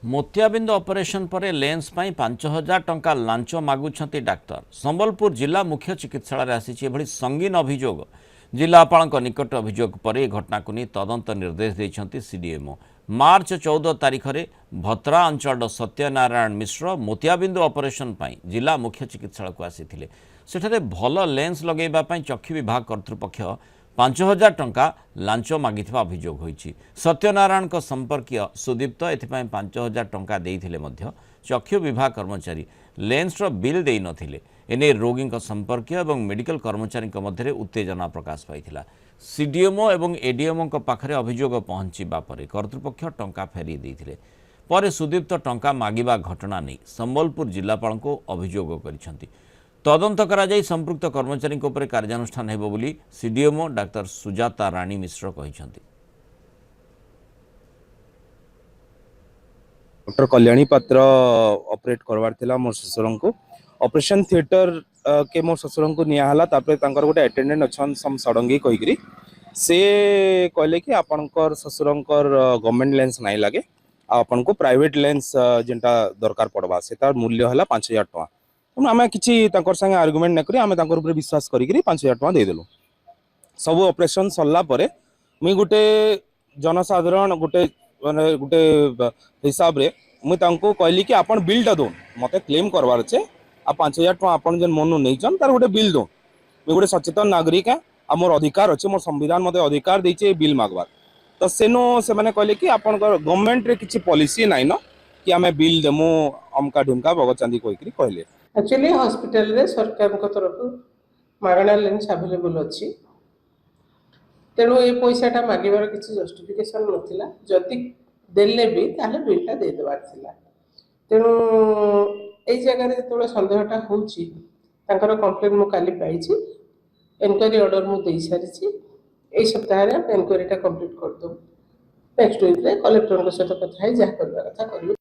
मोतियाबिंद ऑपरेशन पर लेंस पाई 5,000 टंका लांच मागुछंती डाक्तर। संबलपुर जिला मुख्य चिकित्सालय आसी संगीन अभियोग। जिलापाल निकट अभियोग पर यह घटना को नहीं तदंत निर्देश देते सीडीएमओ। मार्च 14 तारीख में भत्रा अंचल सत्यनारायण मिश्र मोतियाबिंद ऑपरेशन पाई जिला मुख्य चिकित्सालय को आसी सेठारे भल लेंस लगेवाई चक्षु विभाग कर्तृपक्ष 5,000 टंका लांच मागिथिबा अभियोग होईछि। सत्यनारायण को संपर्कीय सुदीप्त एथिपाई 5,000 टंका देइथिले मध्य चक्षु विभाग कर्मचारी लेंसर बिल देई नथिले। एने रोगी संपर्कीय और मेडिकल कर्मचारी मध्य उत्तेजना प्रकाश पाइथिला। सीडीएमओ और एडीएमओ पाखरे अभियोग पहुंचीबा परे कर्तृपक्ष टंका फेरी देइथिले। परे सुदीप्त टंका मागिबा घटना नहीं संबलपुर जिलापाल को अभियोग करिसेंति। तदंत करा जाई संपृक्त कर्मचारी को कार्यानुष्ठान हेबो बोली सीडीएमओ डाक्टर सुजाता राणी मिश्र कहिसेंति। डॉक्टर कल्याणी पात्र ऑपरेट करवार थिला मोर ससुर को ऑपरेशन थिएटर के मोर ससुर को नियाहला तापर तांकर गोटे अटेंडेंट अछन सम सडंगी कहिकरी से कहले कि आपनकर ससुरंकर गवर्नमेंट लेंस नाही लागे आपन को प्राइवेट लेंस जेंटा दरकार पड़बा से तार मूल्य हला 5,000 टका। आम किसी संगे आर्गुमेंट नक आम विश्वास करी 5,000 टका देदेलु। सब ऑपरेशन सरला परे मुई गोटे जनसाधारण गोटे माने गोटे हिसाब रे मुई तांको कहली कि आपन बिलटा दो मते क्लेम करवार छे आ 5,000 टका आपन जेन मनु नै छन तार गोटे बिल दो। मुई गोटे सचेतन नागरिक है आ मोर अधिकार अच्छे मोर संविधान मते अधिकार देइछे बिल मागवार। तो सेनो से माने कहले कि आपन गवर्नमेंट रे किछि पॉलिसी नै न कि आमे बिल देमु अमका ढिमका बगचांदी कहिकरी कहले। एक्चुअली हॉस्पिटल रे सरकार को तरफ मागणा लेंस अवेलेबल अच्छी तेणु ये पैसाटा मागिबार किसी जस्टिफिकेशन नथिला। जदि देले भी ताले बिलटा दे देबार थिला। तेणु एई जगह रे तो संदेहटा होउची तांकर कंप्लेंट मु काली पाइची एनक्वायरी ऑर्डर मु देई सारिची। एई सप्ताह रे एनक्वायरीटा कंप्लीट कर दो। नेक्स्ट वीक रे कलेक्टर को सहित कथा है जा करबा कथा करबो।